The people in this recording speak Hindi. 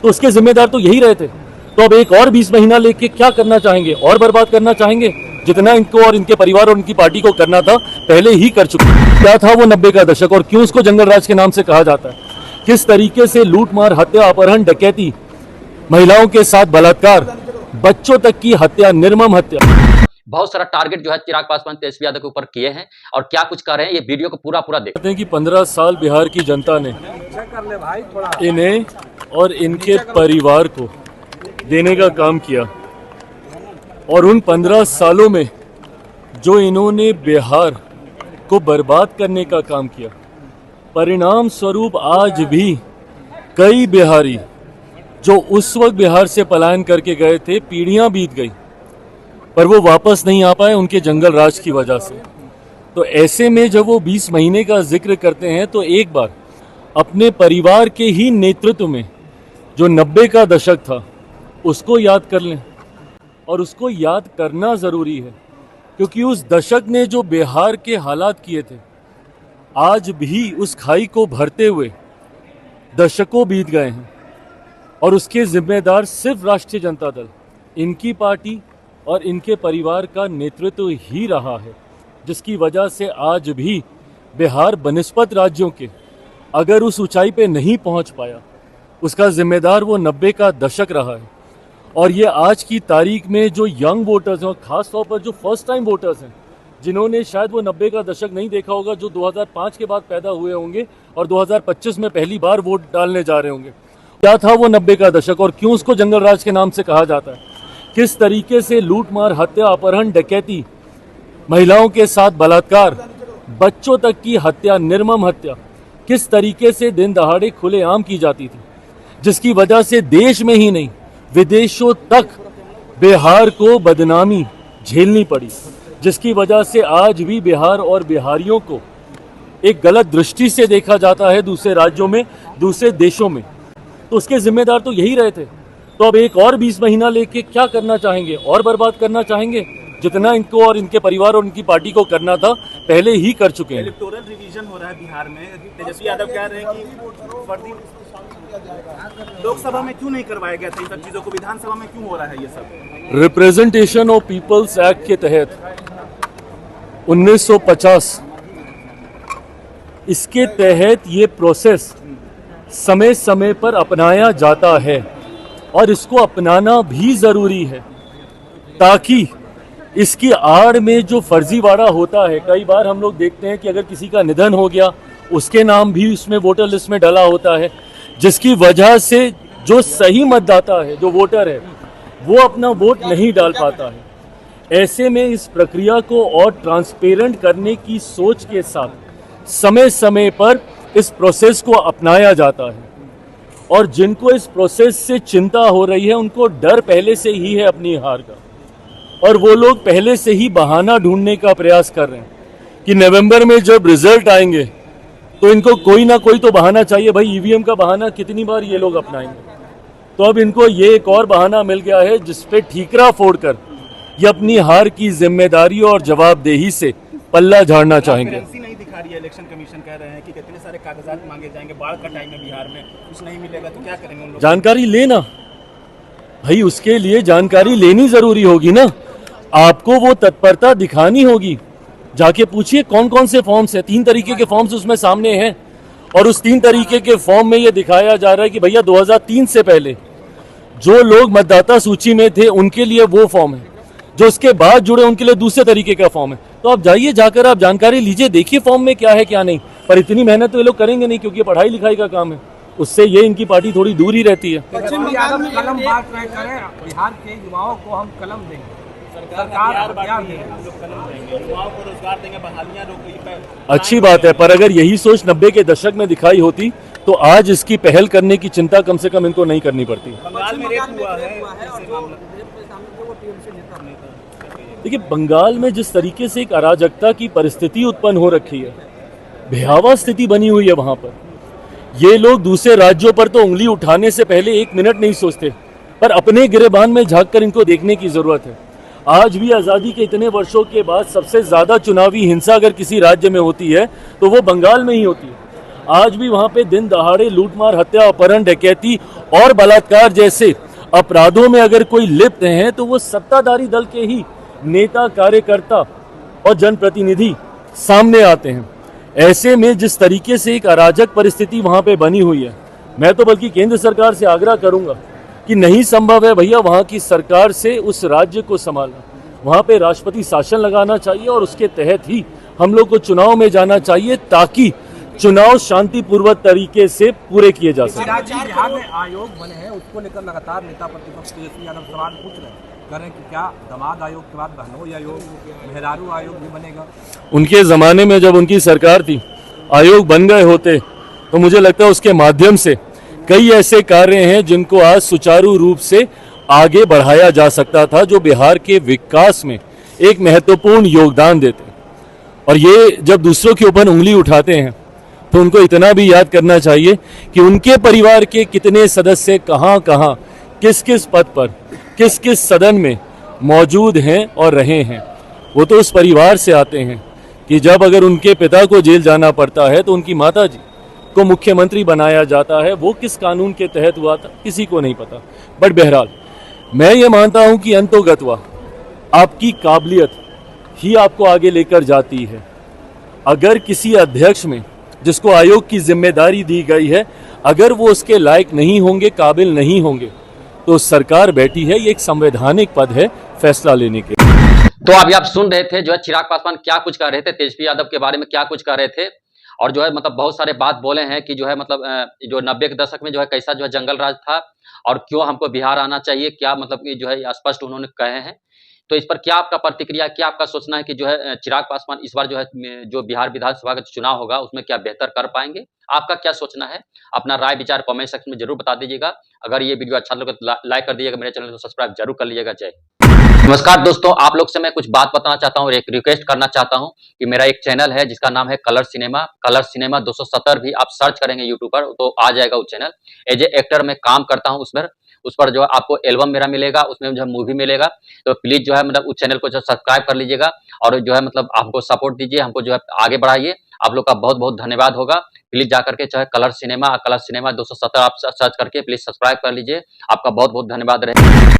तो उसके जिम्मेदार तो यही रहे थे। तो अब एक और 20 महीना लेके क्या करना चाहेंगे? और बर्बाद करना चाहेंगे? जितना इनको और इनके परिवार और उनकी पार्टी को करना था पहले ही कर चुके। क्या था वो 90 का दशक और क्यों उसको जंगल राज के नाम से कहा जाता है? किस तरीके से लूट मार, हत्या, अपहरण, डकैती, महिलाओं के साथ बलात्कार, बच्चों तक की हत्या, निर्मम हत्या, बहुत सारा टारगेट जो है चिराग पासवान, तेजस्वी यादव के ऊपर किए हैं और क्या कुछ कर रहे हैं, ये वीडियो को पूरा देखते हैं कि 15 साल बिहार की जनता ने इन्हें और इनके परिवार को देने का काम किया और उन 15 सालों में जो इन्होंने बिहार को बर्बाद करने का काम किया, परिणाम स्वरूप आज भी कई बिहारी जो उस वक्त बिहार से पलायन करके गए थे, पीढ़ियां बीत गई पर वो वापस नहीं आ पाए उनके जंगल राज की वजह से। तो ऐसे में जब वो 20 महीने का जिक्र करते हैं तो एक बार अपने परिवार के ही नेतृत्व में जो 90 का दशक था उसको याद कर लें। और उसको याद करना ज़रूरी है क्योंकि उस दशक ने जो बिहार के हालात किए थे, आज भी उस खाई को भरते हुए दशकों बीत गए हैं और उसके जिम्मेदार सिर्फ राष्ट्रीय जनता दल, इनकी पार्टी और इनके परिवार का नेतृत्व ही रहा है, जिसकी वजह से आज भी बिहार बनिस्पत राज्यों के अगर उस ऊंचाई पे नहीं पहुंच पाया, उसका जिम्मेदार वो 90 का दशक रहा है। और ये आज की तारीख में जो यंग वोटर्स हैं और ख़ास तौर पर जो फर्स्ट टाइम वोटर्स हैं, जिन्होंने शायद वो 90 का दशक नहीं देखा होगा, जो 2005 के बाद पैदा हुए होंगे और 2025 में पहली बार वोट डालने जा रहे होंगे। क्या था वो 90 का दशक और क्यों उसको जंगल राज के नाम से कहा जाता है? किस तरीके से लूट मार, हत्या, अपहरण, डकैती, महिलाओं के साथ बलात्कार, बच्चों तक की हत्या, निर्मम हत्या किस तरीके से दिन दहाड़े खुलेआम की जाती थी, जिसकी वजह से देश में ही नहीं विदेशों तक बिहार को बदनामी झेलनी पड़ी, जिसकी वजह से आज भी बिहार और बिहारियों को एक गलत दृष्टि से देखा जाता है दूसरे राज्यों में, दूसरे देशों में। तो उसके जिम्मेदार तो यही रहे थे। तो अब एक और 20 महीना लेके क्या करना चाहेंगे? और बर्बाद करना चाहेंगे? जितना इनको और इनके परिवार और उनकी पार्टी को करना था पहले ही कर चुके हैं। इलेक्टोरल रिवीजन हो रहा है बिहार में। तेजस्वी यादव कह रहे हैं कि लोकसभा में क्यों नहीं करवाया गया था इन सब चीजों को, विधानसभा में क्यों हो रहा है ये सब? रिप्रेजेंटेशन ऑफ पीपल्स एक्ट के तहत 1950 इसके तहत ये प्रोसेस समय समय पर अपनाया जाता है और इसको अपनाना भी ज़रूरी है ताकि इसकी आड़ में जो फर्जीवाड़ा होता है, कई बार हम लोग देखते हैं कि अगर किसी का निधन हो गया उसके नाम भी उसमें वोटर लिस्ट में डला होता है, जिसकी वजह से जो सही मतदाता है, जो वोटर है, वो अपना वोट नहीं डाल पाता है। ऐसे में इस प्रक्रिया को और ट्रांसपेरेंट करने की सोच के साथ समय समय पर इस प्रोसेस को अपनाया जाता है और जिनको इस प्रोसेस से चिंता हो रही है उनको डर पहले से ही है अपनी हार का और वो लोग पहले से ही बहाना ढूंढने का प्रयास कर रहे हैं कि नवंबर में जब रिजल्ट आएंगे तो इनको कोई ना कोई तो बहाना चाहिए। भाई ईवीएम का बहाना कितनी बार ये लोग अपनाएंगे? तो अब इनको ये एक और बहाना मिल गया है जिसपे ठीकरा फोड़कर ये अपनी हार की जिम्मेदारी और जवाबदेही से पल्ला झाड़ना चाहेंगे। नहीं दिखा रही है, इलेक्शन कमीशन कह रहे हैं कि कितने सारे कागजात मांगे जाएंगे, बाढ़ का टाइम है बिहार में, कुछ नहीं मिलेगा तो क्या करेंगे उन लोग? जानकारी लेना भाई, उसके लिए जानकारी लेनी जरूरी होगी ना, आपको वो तत्परता दिखानी होगी। जाके पूछिए कौन कौन से फॉर्म्स हैं, 3 तरीके के फॉर्म्स उसमें सामने हैं और उस 3 तरीके के फॉर्म में ये दिखाया जा रहा है कि भैया 2003 से पहले जो लोग मतदाता सूची में थे उनके लिए वो फॉर्म है, जो उसके बाद जुड़े उनके लिए दूसरे तरीके का फॉर्म है। तो आप जाइए, जाकर आप जानकारी लीजिए, देखिए फॉर्म में क्या है क्या नहीं। पर इतनी मेहनत तो ये लोग करेंगे नहीं क्योंकि पढ़ाई लिखाई का काम है, उससे ये इनकी पार्टी थोड़ी दूर ही रहती है। पश्चिम बंगाल में कलम बात करें, बिहार के युवाओं को हम कलम देंगे, अच्छी बात है, पर अगर यही सोच 90 के दशक में दिखाई होती तो आज इसकी पहल करने की चिंता कम से कम इनको नहीं करनी पड़ती। देखिए, बंगाल में जिस तरीके से एक अराजकता की परिस्थिति उत्पन्न हो रखी है, भयावह स्थिति बनी हुई है वहां पर, ये लोग दूसरे राज्यों पर तो उंगली उठाने से पहले 1 मिनट नहीं सोचते, पर अपने गिरेबान में झांककर इनको देखने की जरूरत है। आज भी आज़ादी के इतने वर्षों के बाद सबसे ज़्यादा चुनावी हिंसा अगर किसी राज्य में होती है तो वो बंगाल में ही होती है। आज भी वहां पे दिन दहाड़े लूटमार, हत्या, अपहरण, डकैती और बलात्कार जैसे अपराधों में अगर कोई लिप्त हैं तो वो सत्ताधारी दल के ही नेता, कार्यकर्ता और जनप्रतिनिधि सामने आते हैं। ऐसे में जिस तरीके से एक अराजक परिस्थिति वहां पे बनी हुई है, मैं तो बल्कि केंद्र सरकार से आग्रह करूंगा कि नहीं संभव है भैया वहां की सरकार से उस राज्य को संभालना, वहां पे राष्ट्रपति शासन लगाना चाहिए और उसके तहत ही हम लोग को चुनाव में जाना चाहिए ताकि चुनाव शांतिपूर्वक तरीके से पूरे किए जा सके। राज्य बिहार में आयोग बने हैं, उसको लेकर लगातार नेता प्रतिपक्ष तेजस्वी यादव सवाल पूछ रहे हैं, कह रहे हैं कि क्या दामाद आयोग के बाद बहनोई आयोग, मेहरारू आयोग भी बनेगा? उनके ज़माने में जब उनकी सरकार थी, आयोग बन गए होते तो मुझे लगता है उसके माध्यम से कई ऐसे कार्य हैं जिनको आज सुचारू रूप से आगे बढ़ाया जा सकता था, जो बिहार के विकास में एक महत्वपूर्ण योगदान देते। और ये जब दूसरों के ऊपर उंगली उठाते हैं तो उनको इतना भी याद करना चाहिए कि उनके परिवार के कितने सदस्य कहाँ कहाँ, किस किस पद पर, किस किस सदन में मौजूद हैं और रहे हैं। वो तो उस परिवार से आते हैं कि जब अगर उनके पिता को जेल जाना पड़ता है तो उनकी माता जी को मुख्यमंत्री बनाया जाता है। वो किस कानून के तहत हुआ था किसी को नहीं पता। बट बहरहाल मैं ये मानता हूं कि अंतोगत्वा आपकी काबिलियत ही आपको आगे लेकर जाती है। अगर किसी अध्यक्ष में, जिसको आयोग की जिम्मेदारी दी गई है, अगर वो उसके लायक नहीं होंगे, काबिल नहीं होंगे, तो सरकार बैठी है, ये एक संवैधानिक पद है फैसला लेने के। तो अभी आप सुन रहे थे जो है चिराग पासवान क्या कुछ कह रहे थे, तेजस्वी यादव के बारे में क्या कुछ कह रहे थे, और जो है मतलब बहुत सारे बात बोले हैं कि जो है मतलब जो 90 के दशक में जो है कैसा जो है जंगल राज था और क्यों हमको बिहार आना चाहिए, क्या मतलब कि जो है स्पष्ट उन्होंने कहे हैं। तो इस पर क्या आपका प्रतिक्रिया, क्या आपका सोचना है कि जो है चिराग पासवान इस बार जो है जो बिहार विधानसभा का चुनाव होगा उसमें क्या बेहतर कर पाएंगे? आपका क्या सोचना है? अपना राय विचार कमेंट सेक्शन में जरूर बता दीजिएगा। अगर ये वीडियो अच्छा लगे तो लाइक कर दीजिएगा, मेरे चैनल को सब्सक्राइब जरूर कर लीजिएगा। जय। नमस्कार दोस्तों, आप लोग से मैं कुछ बात बताना चाहता हूँ, एक रिक्वेस्ट करना चाहता हूँ कि मेरा एक चैनल है जिसका नाम है कलर सिनेमा 270 भी आप सर्च करेंगे यूट्यूब पर तो आ जाएगा वो चैनल। एज ए एक्टर मैं काम करता हूँ उस पर जो है आपको एल्बम मेरा मिलेगा, उसमें जो है मूवी मिलेगा। तो प्लीज जो है मतलब उस चैनल को जो सब्सक्राइब कर लीजिएगा और जो है मतलब आपको सपोर्ट दीजिए, हमको जो है आगे बढ़ाइए। आप लोग का बहुत बहुत धन्यवाद होगा। प्लीज जाकर के चाहे कलर सिनेमा 270 आप सर्च करके प्लीज सब्सक्राइब कर लीजिए। आपका बहुत बहुत धन्यवाद रहे।